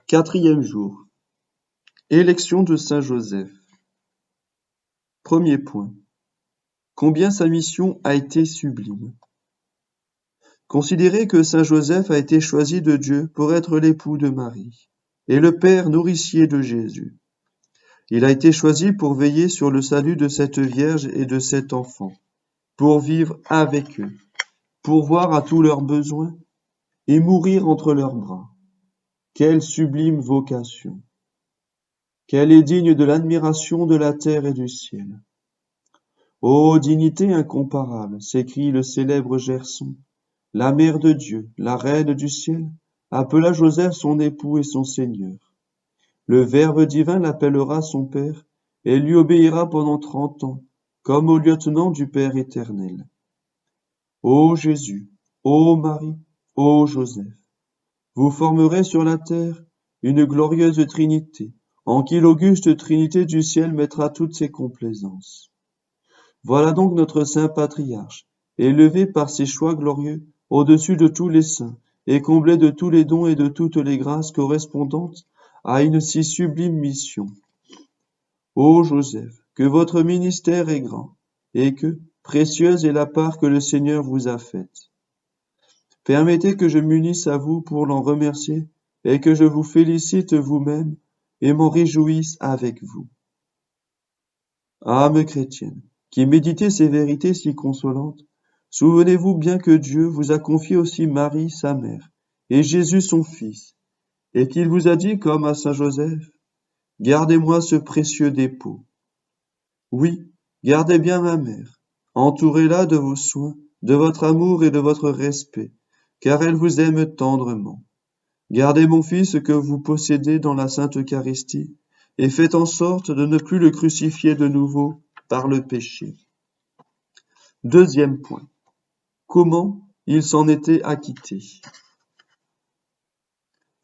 Quatrième jour. Élection de saint Joseph. Premier point. Combien sa mission a été sublime. Considérez que saint Joseph a été choisi de Dieu pour être l'époux de Marie et le père nourricier de Jésus. Il a été choisi pour veiller sur le salut de cette Vierge et de cet enfant, pour vivre avec eux, pourvoir à tous leurs besoins et mourir entre leurs bras. Quelle sublime vocation! Qu'elle est digne de l'admiration de la terre et du ciel. Ô dignité incomparable, s'écrie le célèbre Gerson, la mère de Dieu, la reine du ciel, appela Joseph son époux et son Seigneur. Le Verbe divin l'appellera son Père et lui obéira pendant 30 ans, comme au lieutenant du Père éternel. Ô Jésus, ô Marie, ô Joseph, vous formerez sur la terre une glorieuse Trinité, en qui l'auguste Trinité du ciel mettra toutes ses complaisances. Voilà donc notre saint patriarche, élevé par ses choix glorieux au-dessus de tous les saints, et comblé de tous les dons et de toutes les grâces correspondantes à une si sublime mission. Ô Joseph, que votre ministère est grand, et que précieuse est la part que le Seigneur vous a faite. Permettez que je m'unisse à vous pour l'en remercier, et que je vous félicite vous-même, et m'en réjouisse avec vous. Âme chrétienne, qui méditez ces vérités si consolantes, souvenez-vous bien que Dieu vous a confié aussi Marie, sa mère, et Jésus, son Fils, et qu'il vous a dit, comme à saint Joseph, « Gardez-moi ce précieux dépôt. » Oui, gardez bien ma mère, entourez-la de vos soins, de votre amour et de votre respect, car elle vous aime tendrement. Gardez mon Fils que vous possédez dans la Sainte Eucharistie, et faites en sorte de ne plus le crucifier de nouveau par le péché. Deuxième point. Comment il s'en était acquitté.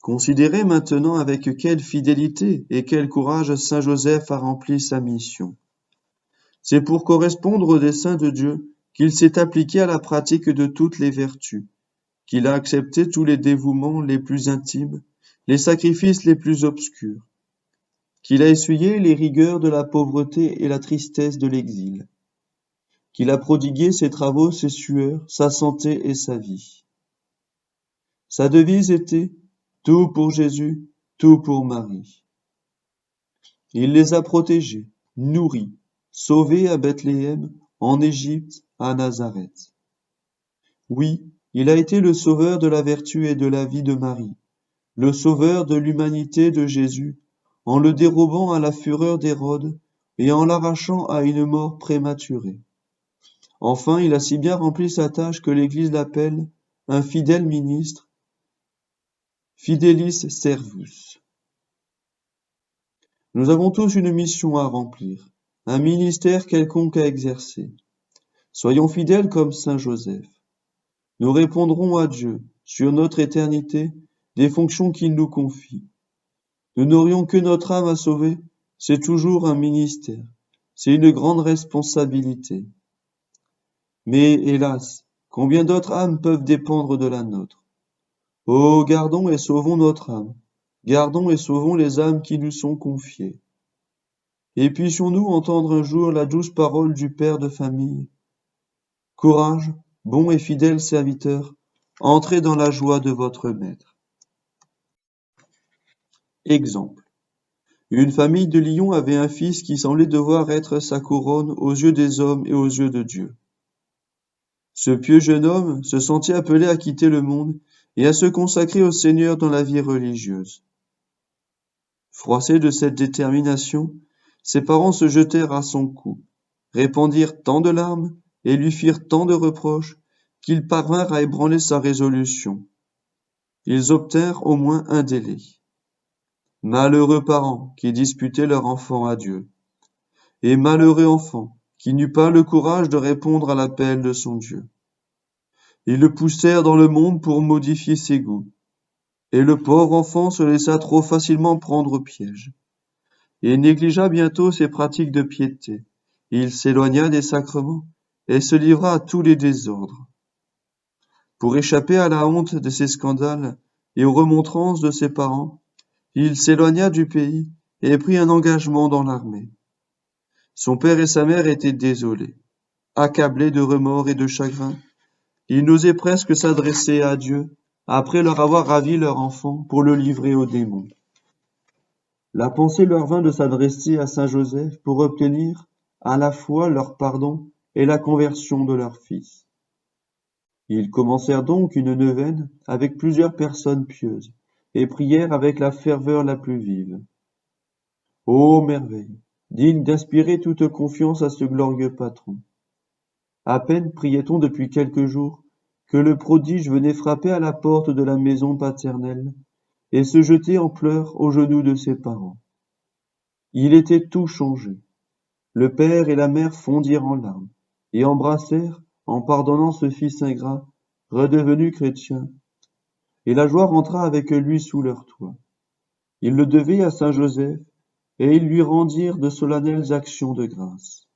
Considérez maintenant avec quelle fidélité et quel courage saint Joseph a rempli sa mission. C'est pour correspondre au dessein de Dieu qu'il s'est appliqué à la pratique de toutes les vertus, qu'il a accepté tous les dévouements les plus intimes, les sacrifices les plus obscurs, qu'il a essuyé les rigueurs de la pauvreté et la tristesse de l'exil, qu'il a prodigué ses travaux, ses sueurs, sa santé et sa vie. Sa devise était « Tout pour Jésus, tout pour Marie ». Il les a protégés, nourris, sauvés à Bethléem, en Égypte, à Nazareth. Oui, il a été le sauveur de la vertu et de la vie de Marie, le sauveur de l'humanité de Jésus, en le dérobant à la fureur d'Hérode et en l'arrachant à une mort prématurée. Enfin, il a si bien rempli sa tâche que l'Église l'appelle un fidèle ministre, Fidelis Servus. Nous avons tous une mission à remplir, un ministère quelconque à exercer. Soyons fidèles comme saint Joseph. Nous répondrons à Dieu, sur notre éternité, des fonctions qu'il nous confie. Nous n'aurions que notre âme à sauver, c'est toujours un ministère, c'est une grande responsabilité. Mais hélas, combien d'autres âmes peuvent dépendre de la nôtre? Oh, gardons et sauvons notre âme, gardons et sauvons les âmes qui nous sont confiées. Et puissions-nous entendre un jour la douce parole du Père de famille. Courage, bon et fidèle serviteur, entrez dans la joie de votre Maître. Exemple. Une famille de lions avait un fils qui semblait devoir être sa couronne aux yeux des hommes et aux yeux de Dieu. Ce pieux jeune homme se sentit appelé à quitter le monde et à se consacrer au Seigneur dans la vie religieuse. Froissés de cette détermination, ses parents se jetèrent à son cou, répandirent tant de larmes et lui firent tant de reproches qu'ils parvinrent à ébranler sa résolution. Ils obtinrent au moins un délai. Malheureux parents qui disputaient leur enfant à Dieu, et malheureux enfant qui n'eut pas le courage de répondre à l'appel de son Dieu. Ils le poussèrent dans le monde pour modifier ses goûts, et le pauvre enfant se laissa trop facilement prendre au piège. Il négligea bientôt ses pratiques de piété, il s'éloigna des sacrements et se livra à tous les désordres. Pour échapper à la honte de ses scandales et aux remontrances de ses parents, Il s'éloigna du pays et prit un engagement dans l'armée. Son père et sa mère étaient désolés, accablés de remords et de chagrin. Ils n'osaient presque s'adresser à Dieu après leur avoir ravi leur enfant pour le livrer aux démons. La pensée leur vint de s'adresser à saint Joseph pour obtenir à la fois leur pardon et la conversion de leur fils. Ils commencèrent donc une neuvaine avec plusieurs personnes pieuses et prièrent avec la ferveur la plus vive. Ô merveille, digne d'inspirer toute confiance à ce glorieux patron. À peine priait-on depuis quelques jours que le prodige venait frapper à la porte de la maison paternelle et se jeter en pleurs aux genoux de ses parents. Il était tout changé. Le père et la mère fondirent en larmes et embrassèrent, en pardonnant ce fils ingrat, redevenu chrétien, et la joie rentra avec lui sous leur toit. Ils le devaient à saint Joseph, et ils lui rendirent de solennelles actions de grâce.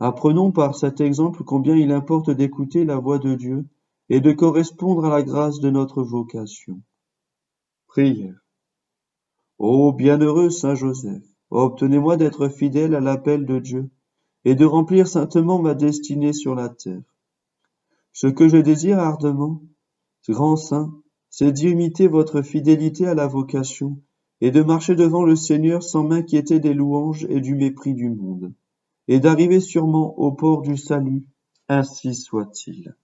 Apprenons par cet exemple combien il importe d'écouter la voix de Dieu et de correspondre à la grâce de notre vocation. Prière. Ô bienheureux saint Joseph, obtenez-moi d'être fidèle à l'appel de Dieu et de remplir saintement ma destinée sur la terre. Ce que je désire ardemment, grand saint, c'est d'imiter votre fidélité à la vocation et de marcher devant le Seigneur sans m'inquiéter des louanges et du mépris du monde, et d'arriver sûrement au port du salut, ainsi soit-il.